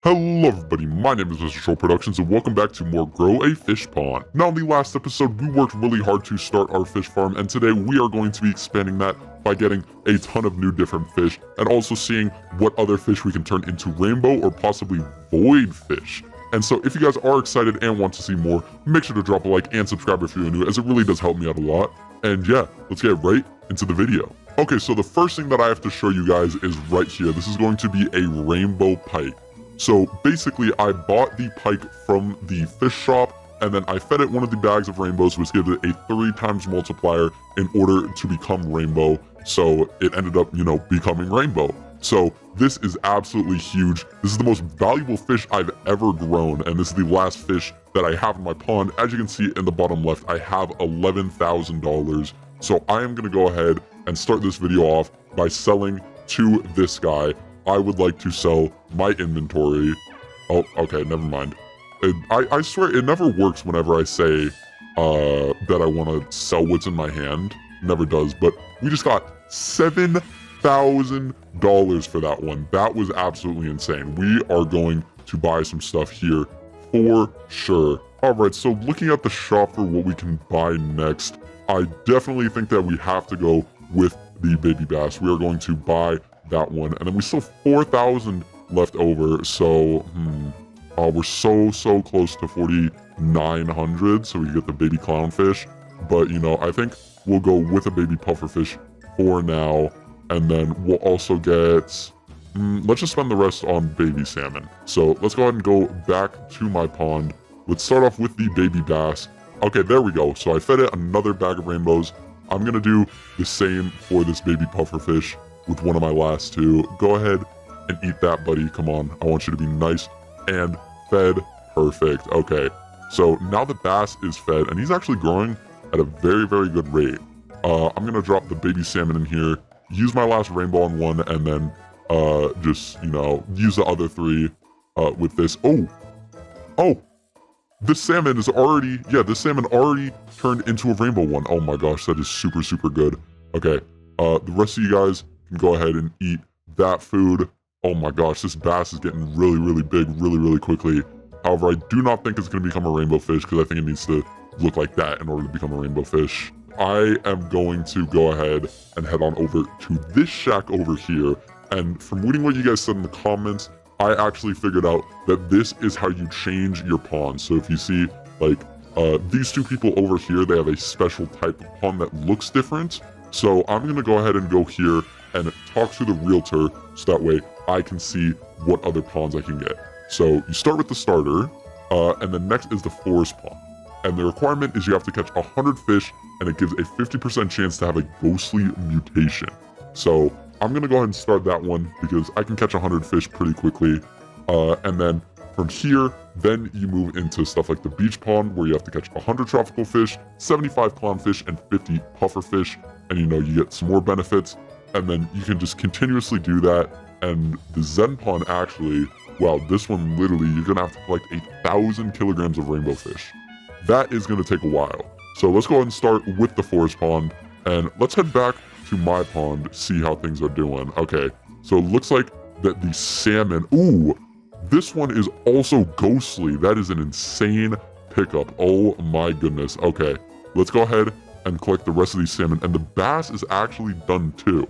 Hello everybody, my name is MrTrollProductions and welcome back to more Grow a Fish Pond. Now in the last episode, we worked really hard to start our fish farm, and today we are going to be expanding that by getting a ton of new different fish and also seeing what other fish we can turn into rainbow or possibly void fish. And so if you guys are excited and want to see more, make sure to drop a like and subscribe if you're new, as it really does help me out a lot. And yeah, let's get right into the video. Okay, so the first thing that I have to show you guys is right here. This is going to be a rainbow pike. So basically, I bought the pike from the fish shop, and then I fed it one of the bags of rainbows, which gave it a 3 times multiplier in order to become rainbow. So it ended up, becoming rainbow. So this is absolutely huge. This is the most valuable fish I've ever grown, and this is the last fish that I have in my pond. As you can see in the bottom left, I have $11,000. So I am going to go ahead and start this video off by selling to this guy. I would like to sell my inventory. Oh, okay, never mind. I swear it never works whenever I say that I want to sell what's in my hand. Never does, but we just got $7,000 for that one. That was absolutely insane. We are going to buy some stuff here for sure. Alright, so looking at the shop for what we can buy next, I definitely think that we have to go with the baby bass. We are going to buy that one, and then we still have 4,000 left over, so we're so close to 4,900, so we get the baby clownfish. But I think we'll go with a baby pufferfish for now, and then we'll also get let's just spend the rest on baby salmon. So let's go ahead and go back to my pond. Let's start off with the baby bass. Okay, there we go. So I fed it another bag of rainbows. I'm gonna do the same for this baby pufferfish with one of my last two. Go ahead and eat that, buddy. Come on. I want you to be nice and fed. Perfect. Okay. So now the bass is fed, and he's actually growing at a very good rate. I'm going to drop the baby salmon in here, use my last rainbow on one, and then just, use the other 3 with this. Oh! This salmon is already, this salmon already turned into a rainbow one. Oh my gosh, that is super good. Okay. The rest of you guys can go ahead and eat that food. Oh my gosh, this bass is getting really big really quickly. However, I do not think it's going to become a rainbow fish because I think it needs to look like that in order to become a rainbow fish. I am going to go ahead and head on over to this shack over here. And from reading what you guys said in the comments, I actually figured out that this is how you change your pond. So if you see, like, these 2 people over here, they have a special type of pond that looks different. So I'm going to go ahead and go here and talk to the realtor so that way I can see what other ponds I can get. So you start with the starter, and then next is the forest pond. And the requirement is you have to catch 100 fish, and it gives a 50% chance to have a ghostly mutation. So I'm going to go ahead and start that one because I can catch 100 fish pretty quickly. And then from here, then you move into stuff like the beach pond where you have to catch 100 tropical fish, 75 clownfish, and 50 pufferfish. And you get some more benefits. And then you can just continuously do that. And the Zen pond actually, wow, this one literally, you're going to have to collect 1,000 kilograms of rainbow fish. That is going to take a while. So let's go ahead and start with the forest pond. And let's head back to my pond, see how things are doing. Okay, so it looks like that the salmon, this one is also ghostly. That is an insane pickup. Oh my goodness. Okay, let's go ahead and collect the rest of these salmon. And the bass is actually done too.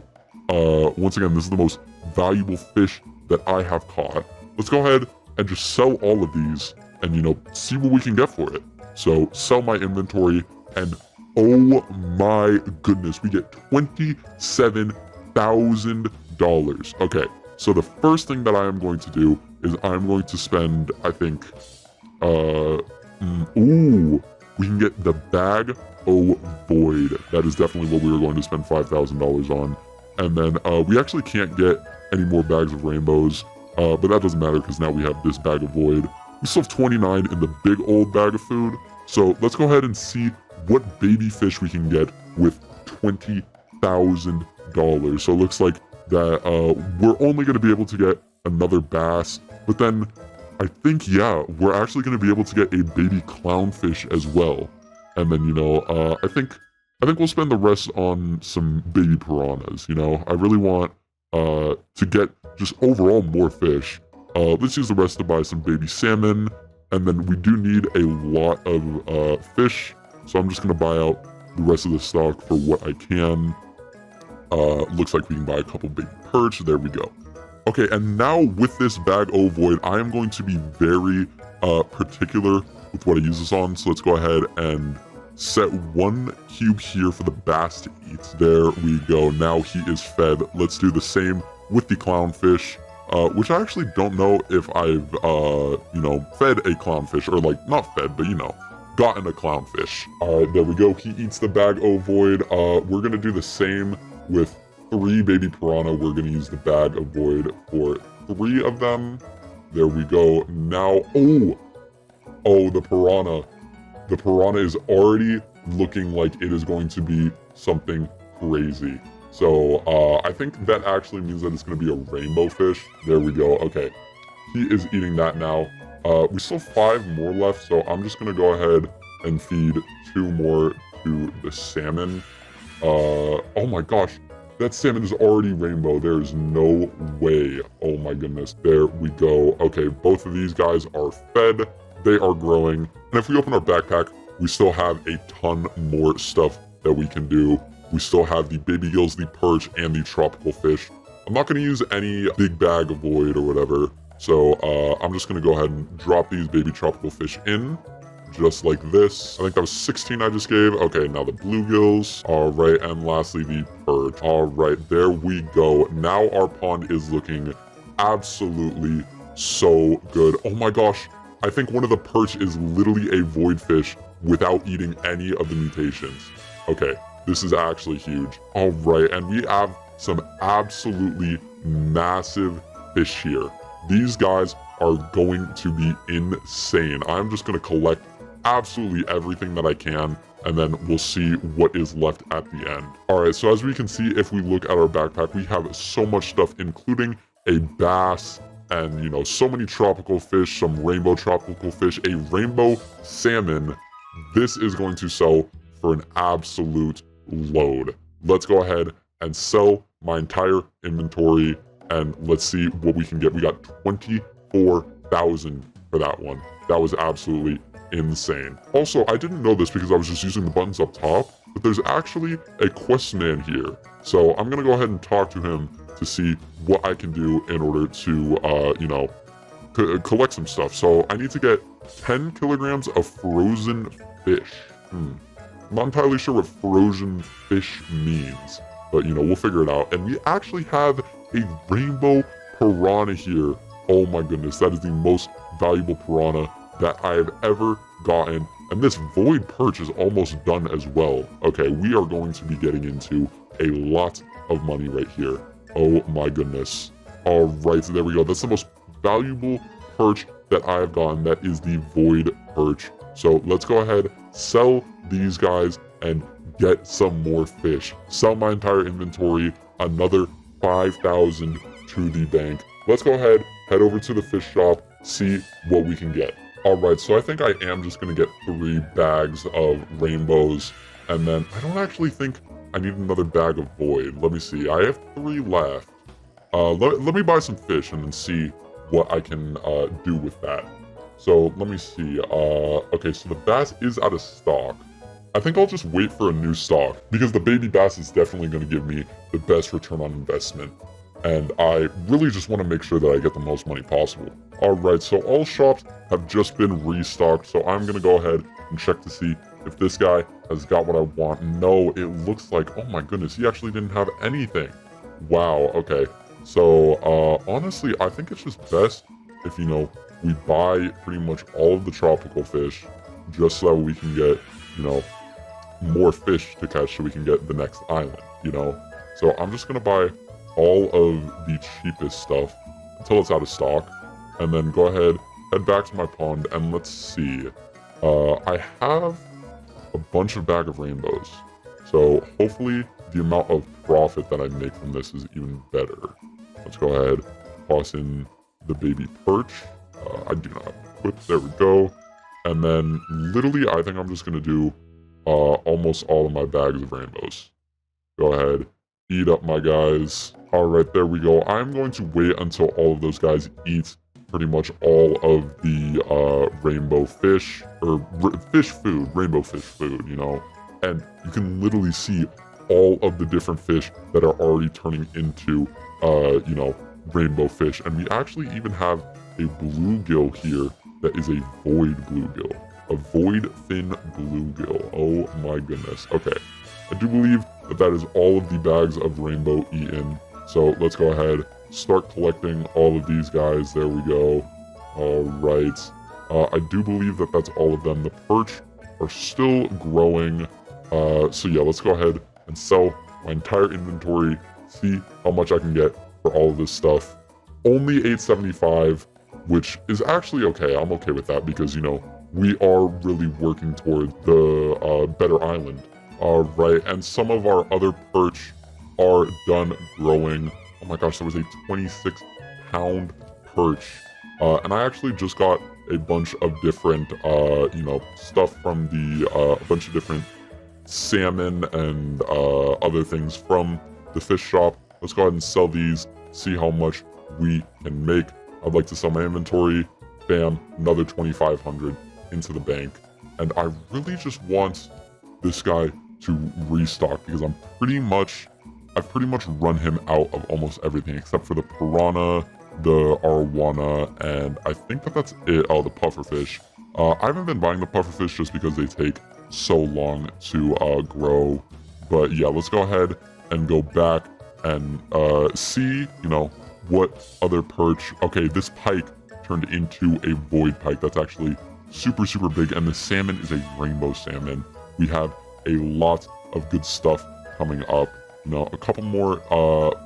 Once again, this is the most valuable fish that I have caught. Let's go ahead and just sell all of these and, see what we can get for it. So sell my inventory, and oh my goodness, we get $27,000. Okay, so the first thing that I am going to do is I'm going to spend, I think, we can get the bag o' void. That is definitely what we were going to spend $5,000 on. And then we actually can't get any more bags of rainbows, but that doesn't matter because now we have this bag of void. We still have 29 in the big old bag of food. So let's go ahead and see what baby fish we can get with $20,000. So it looks like that we're only going to be able to get another bass, but then I think, we're actually going to be able to get a baby clownfish as well. And then, I think we'll spend the rest on some baby piranhas. I really want to get just overall more fish. Let's use the rest to buy some baby salmon. And then we do need a lot of fish. So I'm just going to buy out the rest of the stock for what I can. Looks like we can buy a couple big perch. There we go. Okay, and now with this bag ovoid, I am going to be very particular with what I use this on. So let's go ahead and set 1 cube here for the bass to eat. There we go. Now he is fed. Let's do the same with the clownfish, which I actually don't know if I've, fed a clownfish, or like, not fed, but gotten a clownfish. All right, there we go. He eats the bag ovoid. We're going to do the same with 3 baby piranha. We're going to use the bag ovoid for 3 of them. There we go. Now, oh, the piranha. The piranha is already looking like it is going to be something crazy. So I think that actually means that it's going to be a rainbow fish. There we go. Okay, he is eating that now. We still have 5 more left, so I'm just going to go ahead and feed 2 more to the salmon. Oh my gosh, that salmon is already rainbow. There is no way. Oh my goodness. There we go. Okay, both of these guys are fed. They are growing. And if we open our backpack, we still have a ton more stuff that we can do. We still have the baby gills, the perch, and the tropical fish. I'm not going to use any big bag ovoid or whatever. So I'm just going to go ahead and drop these baby tropical fish in. Just like this. I think that was 16 I just gave. Okay, now the bluegills. All right, and lastly the perch. All right, there we go. Now our pond is looking absolutely so good. Oh my gosh. I think one of the perch is literally a void fish without eating any of the mutations. Okay, this is actually huge. All right, and we have some absolutely massive fish here. These guys are going to be insane. I'm just going to collect absolutely everything that I can, and then we'll see what is left at the end. All right, so as we can see, if we look at our backpack, we have so much stuff, including a bass, and so many tropical fish, some rainbow tropical fish, a rainbow salmon. This is going to sell for an absolute load. Let's go ahead and sell my entire inventory, and let's see what we can get. We got 24,000 for that one. That was absolutely insane. Also, I didn't know this because I was just using the buttons up top, but there's actually a quest man here. So I'm gonna go ahead and talk to him to see what I can do in order to, collect some stuff. So I need to get 10 kilograms of frozen fish. I'm not entirely sure what frozen fish means, but we'll figure it out. And we actually have a rainbow piranha here. Oh my goodness, that is the most valuable piranha that I have ever gotten. And this void perch is almost done as well. Okay, we are going to be getting into a lot of money right here. Oh my goodness. All right, so there we go. That's the most valuable perch that I have gotten. That is the void perch. So let's go ahead, sell these guys, and get some more fish. Sell my entire inventory, another 5,000 to the bank. Let's go ahead, head over to the fish shop, see what we can get. All right, so I think I am just going to get 3 bags of rainbows, and then I don't actually think I need another bag of void. Let me see. I have 3 left. Let me buy some fish and then see what I can do with that. So let me see. Okay, so the bass is out of stock. I think I'll just wait for a new stock because the baby bass is definitely going to give me the best return on investment. And I really just want to make sure that I get the most money possible. All right, so all shops have just been restocked. So I'm going to go ahead and check to see if this guy has got what I want. No, it looks like, oh my goodness, he actually didn't have anything. Wow, okay. So honestly, I think it's just best if, we buy pretty much all of the tropical fish just so we can get, more fish to catch so we can get the next island, So I'm just going to buy all of the cheapest stuff until it's out of stock, and then go ahead, head back to my pond, and let's see. I have a bunch of bag of rainbows, so hopefully the amount of profit that I make from this is even better. Let's go ahead, toss in the baby perch. I do not have equipped. There we go. And then literally, I think I'm just going to do almost all of my bags of rainbows. Go ahead, eat up my guys. All right, there we go. I'm going to wait until all of those guys eat pretty much all of the rainbow fish, or fish food, rainbow fish food, you know? And you can literally see all of the different fish that are already turning into, you know, rainbow fish. And we actually even have a bluegill here that is a void bluegill. A void fin bluegill. Oh my goodness. Okay. I do believe that that is all of the bags of rainbow eaten. So let's go ahead, start collecting all of these guys. There we go. All right. I do believe that that's all of them. The perch are still growing. So yeah, let's go ahead and sell my entire inventory, see how much I can get for all of this stuff. Only 875, which is actually okay. I'm okay with that because, you know, we are really working toward the better island. Right, and some of our other perch are done growing. Oh my gosh, there was a 26-pound perch. And I actually just got a bunch of different, you know, stuff from the, a bunch of different salmon and other things from the fish shop. Let's go ahead and sell these, see how much we can make. I'd like to sell my inventory. Bam, another 2,500 into the bank. And I really just want this guy to restock because I've pretty much run him out of almost everything except for the piranha, the arowana, and I think that that's it. Oh, the pufferfish. I haven't been buying the pufferfish just because they take so long to grow. But yeah, let's go ahead and go back and see, you know, what other perch. Okay, this pike turned into a void pike. That's actually super, super big. And the salmon is a rainbow salmon. We have a lot of good stuff coming up. You know, a couple more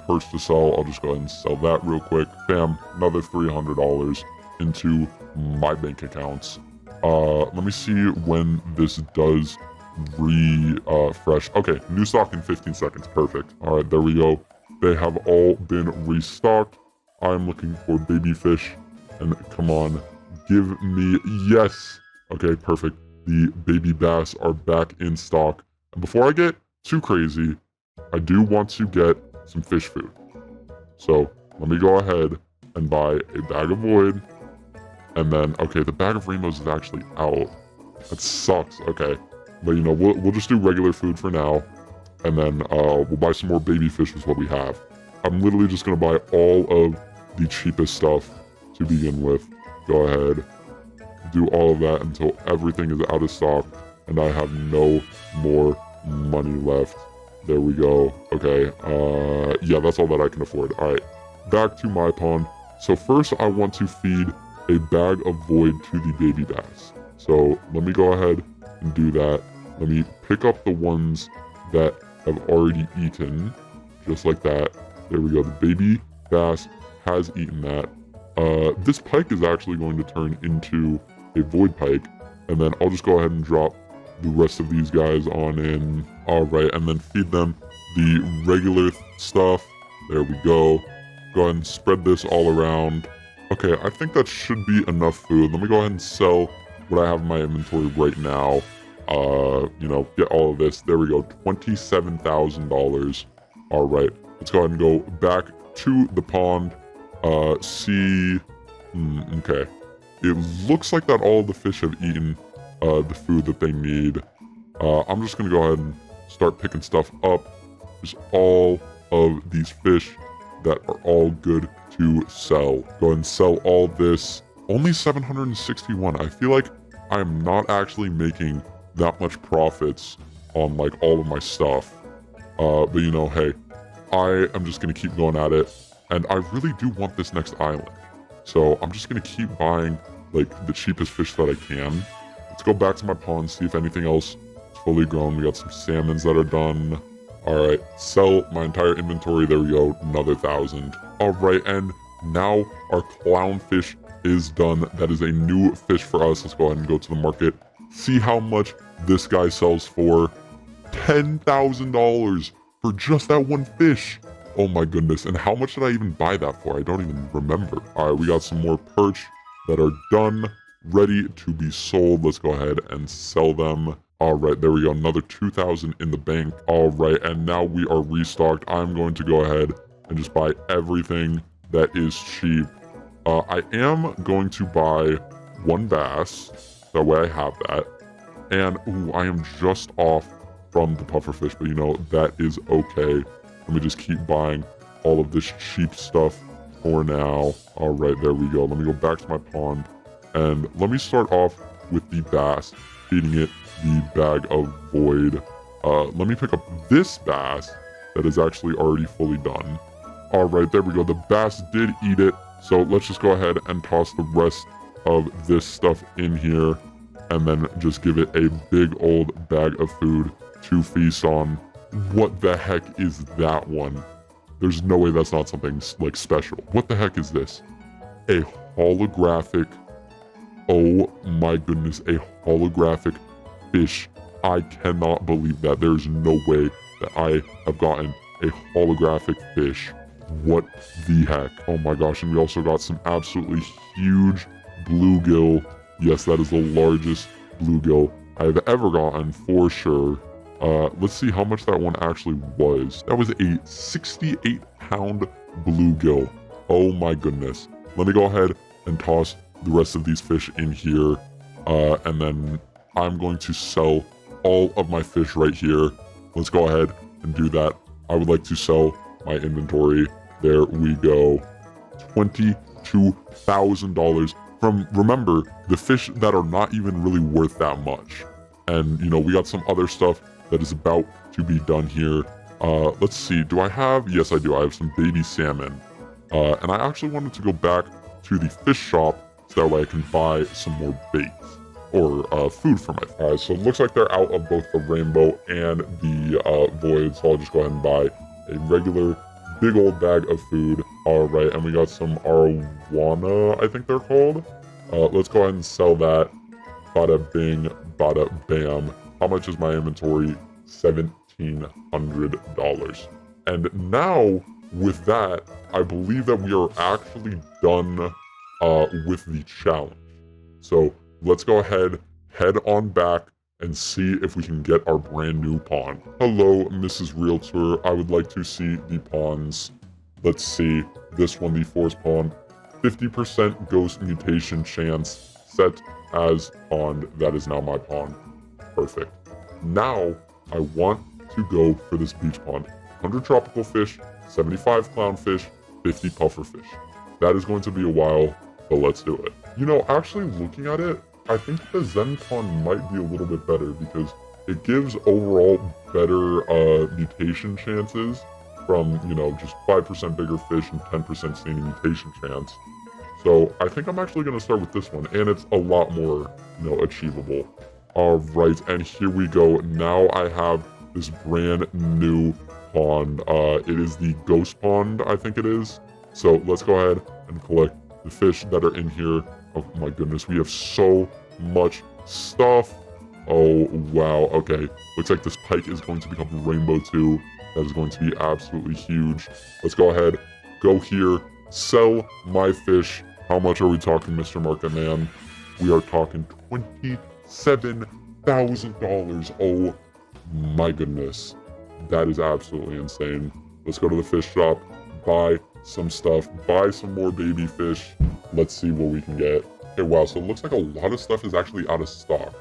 perch to sell. I'll just go ahead and sell that real quick. Bam, another $300 into my bank accounts. Let me see when this does refresh. Okay, new stock in 15 seconds. Perfect. All right, there we go. They have all been restocked. I'm looking for baby fish. And come on, give me, yes. Okay, perfect. The baby bass are back in stock. And before I get too crazy, I do want to get some fish food. So let me go ahead and buy a bag of void. And then, okay, the bag of rainbows is actually out. That sucks. Okay. But, you know, we'll just do regular food for now. And then we'll buy some more baby fish is what we have. I'm literally just going to buy all of the cheapest stuff to begin with. Go ahead. Do all of that until everything is out of stock. And I have no more money left. There we go. Okay. Yeah, that's all that I can afford. All right. Back to my pond. So first I want to feed a bag of void to the baby bass. So let me go ahead and do that. Let me pick up the ones that have already eaten. Just like that. There we go. The baby bass has eaten that. This pike is actually going to turn into a void pike. And then I'll just go ahead and drop the rest of these guys on in. All right, and then feed them the regular stuff. There we go. Go ahead and spread this all around. Okay, I think that should be enough food. Let me go ahead and sell what I have in my inventory right now. You know, get all of this. There we go, $27,000. All right, let's go ahead and go back to the pond. See, okay. It looks like that all of the fish have eaten the food that they need. I'm just gonna go ahead and start picking stuff up. Just all of these fish that are all good to sell. Go ahead and sell all this. Only 761. I feel like I am not actually making that much profits on like all of my stuff. But you know, hey, I am just gonna keep going at it. And I really do want this next island. So I'm just gonna keep buying like the cheapest fish that I can. Let's go back to my pond, see if anything else is fully grown. We got some salmons that are done. All right, sell my entire inventory. There we go, another 1,000. All right, and now our clownfish is done. That is a new fish for us. Let's go ahead and go to the market. See how much this guy sells for. $10,000 for just that one fish. Oh my goodness, and how much did I even buy that for? I don't even remember. All right, we got some more perch that are done, ready to be sold. Let's go ahead and sell them. All right, there we go, another 2,000 in the bank. All right, and now we are restocked. I'm going to go ahead and just buy everything that is cheap. I am going to buy one bass. That way I have that. And, ooh, I am just off from the pufferfish, but you know, that is okay. Let me just keep buying all of this cheap stuff for now. All right, there we go. Let me go back to my pond. And let me start off with the bass, feeding it the bag of void. Let me pick up this bass that is actually already fully done. All right, there we go. The bass did eat it. So let's just go ahead and toss the rest of this stuff in here and then just give it a big old bag of food to feast on. What the heck is that one? There's no way that's not something like special. What the heck is this? A holographic, oh my goodness, a holographic fish. I cannot believe that. There's no way that I have gotten a holographic fish. What the heck? Oh my gosh, and we also got some absolutely huge bluegill. Yes, that is the largest bluegill I've ever gotten for sure. Let's see how much that one actually was. That was a 68-pound bluegill. Oh my goodness. Let me go ahead and toss the rest of these fish in here. And then I'm going to sell all of my fish right here. Let's go ahead and do that. I would like to sell my inventory. There we go. $22,000 from, remember, the fish that are not even really worth that much. And, you know, we got some other stuff that is about to be done here. Let's see. Do I have? Yes, I do. I have some baby salmon. And I actually wanted to go back to the fish shop so that way I can buy some more bait or food for my guys. So it looks like they're out of both the rainbow and the void. So I'll just go ahead and buy a regular big old bag of food. All right, and we got some arowana, I think they're called. Let's go ahead and sell that. Bada bing, bada bam. How much is my inventory? $1,700. And now, with that, I believe that we are actually done with the challenge. So let's go ahead, head on back, and see if we can get our brand new pond. Hello, Mrs. Realtor. I would like to see the ponds. Let's see. This one, the forest pond. 50% ghost mutation chance. Set as pond. That is now my pond. Perfect. Now, I want to go for this beach pond. 100 tropical fish, 75 clownfish, 50 pufferfish. That is going to be a while, but let's do it. You know, actually looking at it, I think the Zen pond might be a little bit better because it gives overall better mutation chances from, you know, just 5% bigger fish and 10% standing mutation chance. So I think I'm actually going to start with this one, and it's a lot more, you know, achievable. All right, and here we go. Now I have this brand new pond. It is the ghost pond, I think it is. So let's go ahead and collect the fish that are in here. Oh my goodness, we have so much stuff. Oh wow, okay. Looks like this pike is going to become rainbow too. That is going to be absolutely huge. Let's go ahead, go here, sell my fish. How much are we talking, Mr. Market Man? We are talking $27,000. Oh my goodness. That is absolutely insane. Let's go to the fish shop, buy some stuff, buy some more baby fish. Let's see what we can get. Okay, wow, so it looks like a lot of stuff is actually out of stock.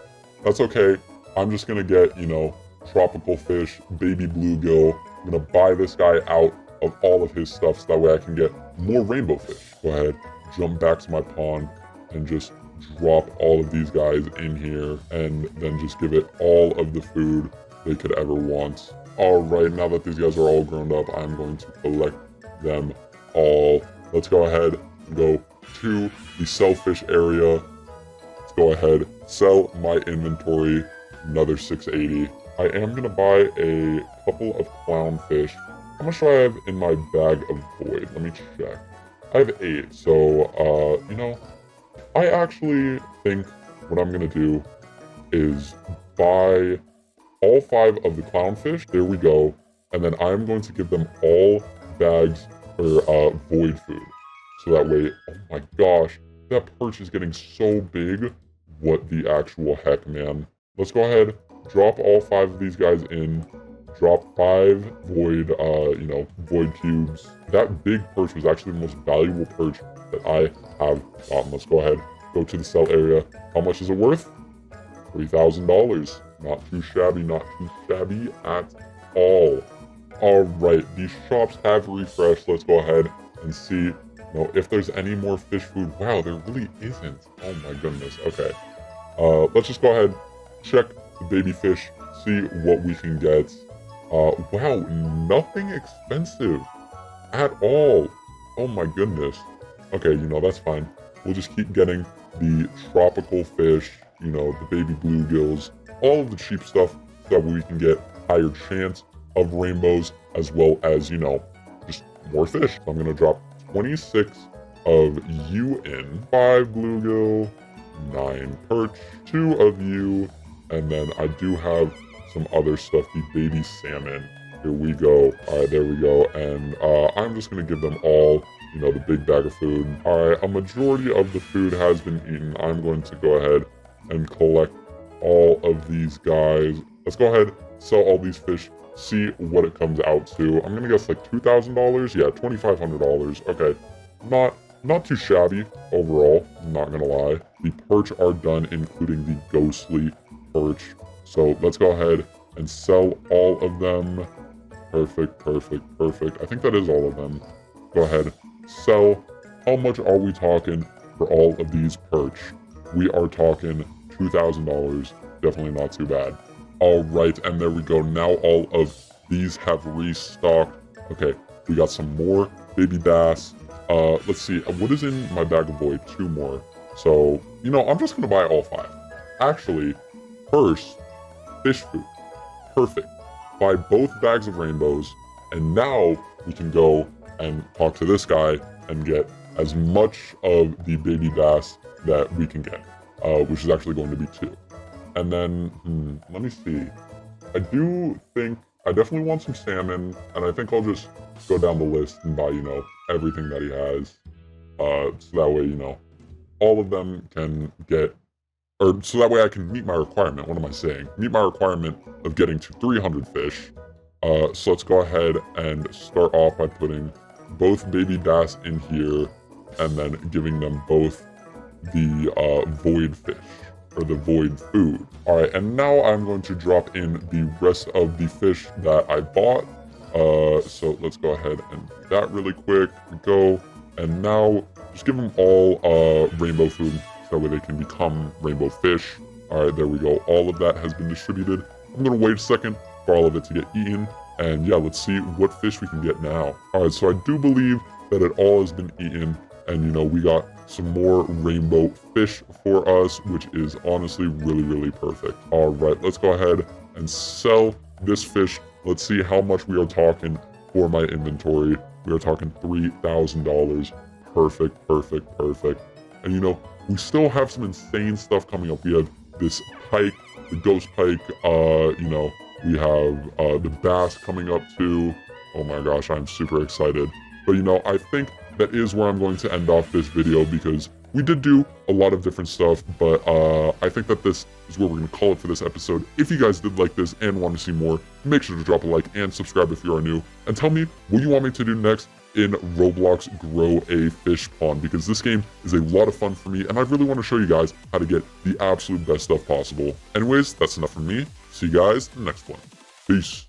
That's okay. I'm just gonna get, you know, tropical fish, baby bluegill. I'm gonna buy this guy out of all of his stuff so that way I can get more rainbow fish. Go ahead, jump back to my pond and just drop all of these guys in here and then just give it all of the food they could ever want. All right, now that these guys are all grown up, I'm going to collect them all. Let's go ahead and go to the sell fish area. Let's go ahead, sell my inventory, another 680. I am gonna buy a couple of clownfish. How much do I have in my bag of void? Let me check. I have 8, so you know, I actually think what I'm gonna do is buy all 5 of the clownfish. There we go. And then I'm going to give them all bags or void food. So that way, oh my gosh, that perch is getting so big. What the actual heck, man. Let's go ahead, drop all 5 of these guys in. Drop 5 void, you know, void cubes. That big perch was actually the most valuable perch that I have gotten. Let's go ahead, go to the sell area. How much is it worth? $3,000. Not too shabby, not too shabby at all. All right, these shops have refreshed. Let's go ahead and see, if there's any more fish food. Wow, there really isn't. Oh my goodness. Okay. Let's just go ahead, check the baby fish, see what we can get. Wow, nothing expensive at all. Oh my goodness. Okay, that's fine. We'll just keep getting the tropical fish, the baby bluegills, all of the cheap stuff so that we can get higher chance of rainbows as well as, just more fish. So I'm going to drop 26 of you in, 5 bluegill, 9 perch, 2 of you, and then I do have some other stuff, the baby salmon. Here we go. All right, there we go. And I'm just going to give them all, the big bag of food. All right, a majority of the food has been eaten. I'm going to go ahead and collect all of these guys. Let's go ahead, sell all these fish, see what it comes out to. I'm going to guess like $2,000. Yeah, $2,500. Okay, not too shabby overall, I'm not going to lie. The perch are done, including the ghostly perch. So let's go ahead and sell all of them. Perfect, perfect, perfect. I think that is all of them. Go ahead, sell. How much are we talking for all of these perch? We are talking $2,000. Definitely not too bad. All right, and there we go. Now all of these have restocked. Okay, we got some more baby bass. Let's see. What is in my bag of void? 2 more. So, I'm just going to buy all 5. Actually, first, fish food. Perfect. Buy both bags of rainbows, and now we can go and talk to this guy and get as much of the baby bass that we can get, which is actually going to be 2. And then, let me see. I do think I definitely want some salmon, and I think I'll just go down the list and buy, everything that he has. So that way, all of them can get, or so that way I can meet my requirement. What am I saying? Meet my requirement of getting to 300 fish. So let's go ahead and start off by putting both baby bass in here, and then giving them both the void fish, or the void food. All right, and now I'm going to drop in the rest of the fish that I bought. So let's go ahead and do that really quick. We go, and now just give them all rainbow food so that way they can become rainbow fish. All right, there we go. All of that has been distributed. I'm gonna wait a second for all of it to get eaten, and yeah, let's see what fish we can get now. All right, so I do believe that it all has been eaten, and we got some more rainbow fish for us, which is honestly really, really perfect. All right, let's go ahead and sell this fish. Let's see how much we are talking for my inventory. We are talking $3,000. Perfect, perfect, perfect. And we still have some insane stuff coming up. We have this pike, the ghost pike. We have the bass coming up too. Oh my gosh, I'm super excited. But I think that is where I'm going to end off this video, because we did do a lot of different stuff, but I think that this is where we're going to call it for this episode. If you guys did like this and want to see more, make sure to drop a like and subscribe if you are new, and tell me what you want me to do next in Roblox Grow a Fish Pond, because this game is a lot of fun for me, and I really want to show you guys how to get the absolute best stuff possible. Anyways, that's enough from me. See you guys in the next one. Peace.